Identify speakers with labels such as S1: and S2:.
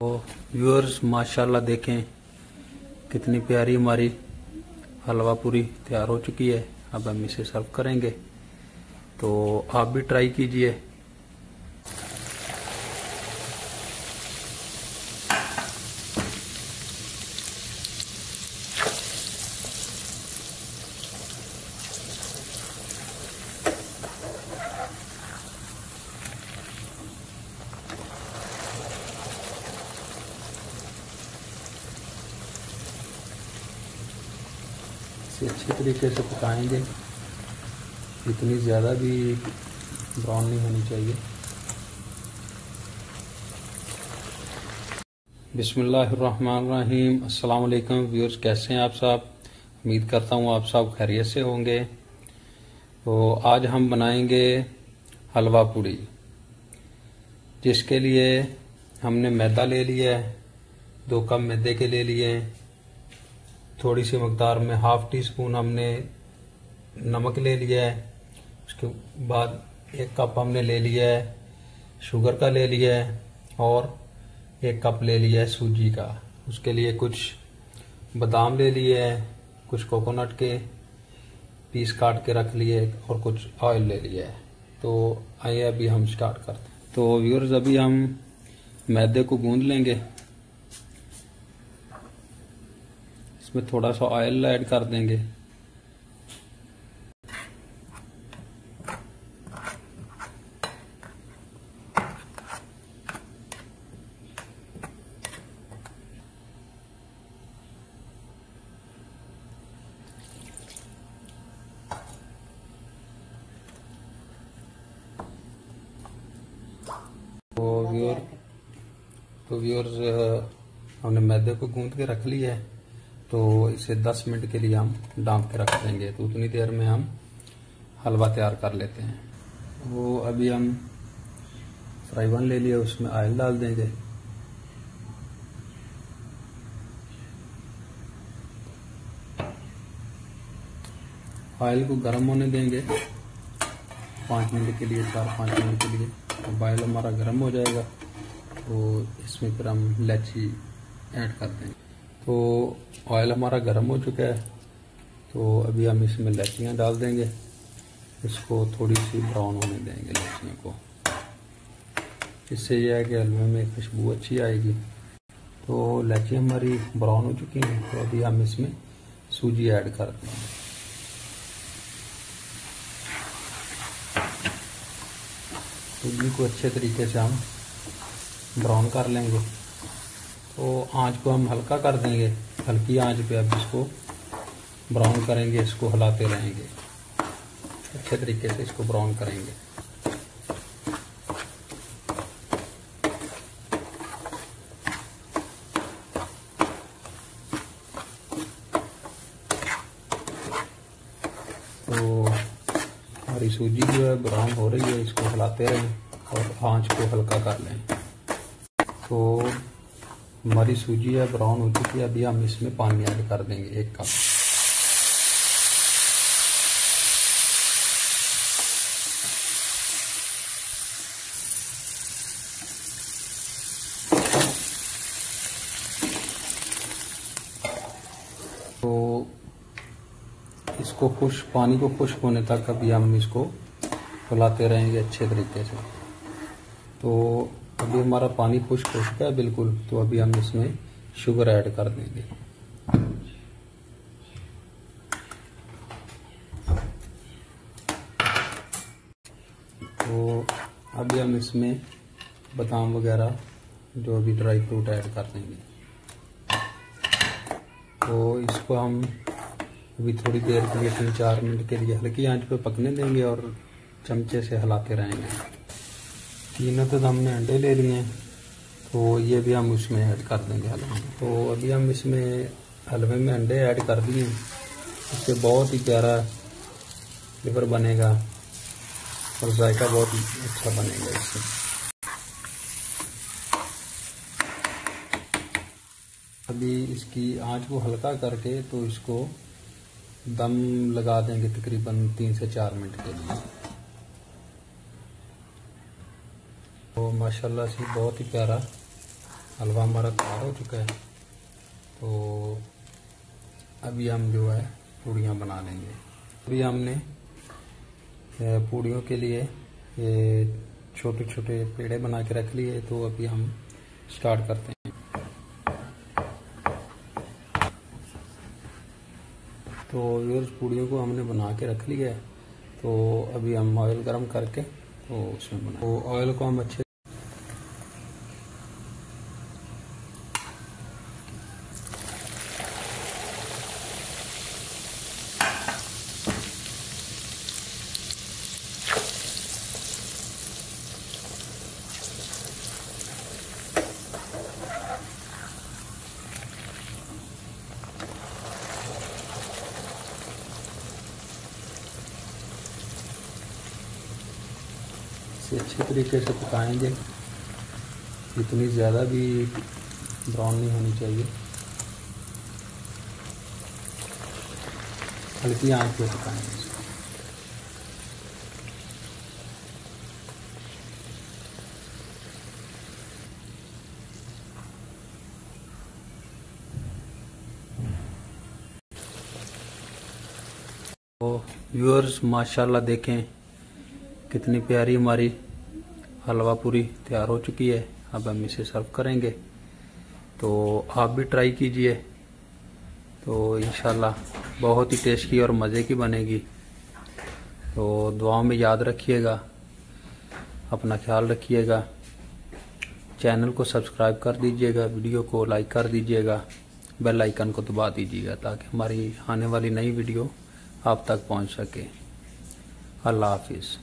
S1: तो व्यूअर्स माशाल्लाह देखें कितनी प्यारी हमारी हलवा पूरी तैयार हो चुकी है। अब हम इसे सर्व करेंगे, तो आप भी ट्राई कीजिए। अच्छी तरीके से पकाएंगे, इतनी ज़्यादा भी ब्राउन नहीं होनी चाहिए। बिस्मिल्लाहिर्रहमानिर्रहीम। अस्सलाम वालेकुम व्यूअर्स, कैसे हैं आप सब? उम्मीद करता हूँ आप सब खैरियत से होंगे। तो आज हम बनाएंगे हलवा पूड़ी, जिसके लिए हमने मैदा ले लिया है, 2 कप मैदे के ले लिए हैं। थोड़ी सी मकदार में ½ टीस्पून हमने नमक ले लिया है। उसके बाद 1 कप हमने ले लिया है शुगर का ले लिया है, और 1 कप ले लिया है सूजी का। उसके लिए कुछ बादाम ले लिए है, कुछ कोकोनट के पीस काट के रख लिए, और कुछ ऑयल ले लिया है। तो आइए अभी हम स्टार्ट करते हैं। तो व्यूअर्स, अभी हम मैदे को गूंद लेंगे। इसमें थोड़ा सा ऑयल ऐड कर देंगे। तो व्यूअर्स, हमने मैदे को गूंद के रख लिया है, तो इसे 10 मिनट के लिए हम डांप के रख देंगे। तो उतनी देर में हम हलवा तैयार कर लेते हैं। वो अभी हम फ्राई पैन ले लिया, उसमें ऑयल डाल देंगे। ऑयल को गर्म होने देंगे 5 मिनट के लिए, 4-5 मिनट के लिए। अब ऑयल हमारा गर्म हो जाएगा, तो इसमें फिर हम इलायची ऐड कर देंगे। तो ऑयल हमारा गर्म हो चुका है, तो अभी हम इसमें इलायचियाँ डाल देंगे। इसको थोड़ी सी ब्राउन होने देंगे इलायचियों को। इससे यह है कि हलवे में खुशबू अच्छी आएगी। तो इलायची हमारी ब्राउन हो चुकी हैं, तो अभी हम इसमें सूजी ऐड कर देंगे। सूजी को अच्छे तरीके से हम ब्राउन कर लेंगे। तो आंच को हम हल्का कर देंगे, हल्की आंच पे अब इसको ब्राउन करेंगे। इसको हिलाते रहेंगे, अच्छे तरीके से इसको ब्राउन करेंगे। तो हमारी सूजी जो है ब्राउन हो रही है, इसको हिलाते रहें और आंच को हल्का कर लें। तो हमारी सूजी है ब्राउन हो चुकी है। अभी हम इसमें पानी ऐड कर देंगे 1 कप। तो इसको पानी को खुश्क होने तक अभी हम इसको हिलाते रहेंगे अच्छे तरीके से। तो अभी हमारा पानी खुश्क हो चुका है बिल्कुल, तो अभी हम इसमें शुगर ऐड कर देंगे। तो अभी हम इसमें बादाम वगैरह जो भी ड्राई फ्रूट ऐड कर देंगे। तो इसको हम अभी थोड़ी देर के लिए 3-4 मिनट के लिए हल्की आंच पे पकने देंगे, और चमचे से हिलाते रहेंगे। 3 तो हमने अंडे ले लिए हैं, तो ये भी हम उसमें ऐड कर देंगे हलवे में। तो अभी हम इसमें हलवे में अंडे ऐड कर दिए। इससे बहुत ही प्यारा फ्लेवर बनेगा और जायका बहुत ही अच्छा बनेगा इससे। अभी इसकी आंच को हल्का करके तो इसको दम लगा देंगे तकरीबन 3 से 4 मिनट के लिए। तो माशाल्लाह से बहुत ही प्यारा हलवा हमारा तैयार हो चुका है। तो अभी हम जो है पूड़ियाँ बना लेंगे। अभी हमने पूड़ियों के लिए ये छोटे छोटे पेड़े बना के रख लिए। तो अभी हम स्टार्ट करते हैं। तो व्यूअर्स, पूड़ियों को हमने बना के रख लिया है। तो अभी हम ऑयल गरम करके तो उसमें बना, तो ऑयल को हम अच्छे अच्छे तरीके से पकाएंगे। इतनी ज़्यादा भी ब्राउन नहीं होनी चाहिए, हल्की आंच पे पकाएंगे। तो व्यूअर्स, माशाल्लाह देखें कितनी प्यारी हमारी हलवा पूरी तैयार हो चुकी है। अब हम इसे सर्व करेंगे। तो आप भी ट्राई कीजिए। तो इंशाल्लाह बहुत ही टेस्टी और मज़े की बनेगी। तो दुआओं में याद रखिएगा, अपना ख्याल रखिएगा। चैनल को सब्सक्राइब कर दीजिएगा, वीडियो को लाइक कर दीजिएगा, बेल आइकन को दबा दीजिएगा ताकि हमारी आने वाली नई वीडियो आप तक पहुंच सके। अल्लाह हाफिज़।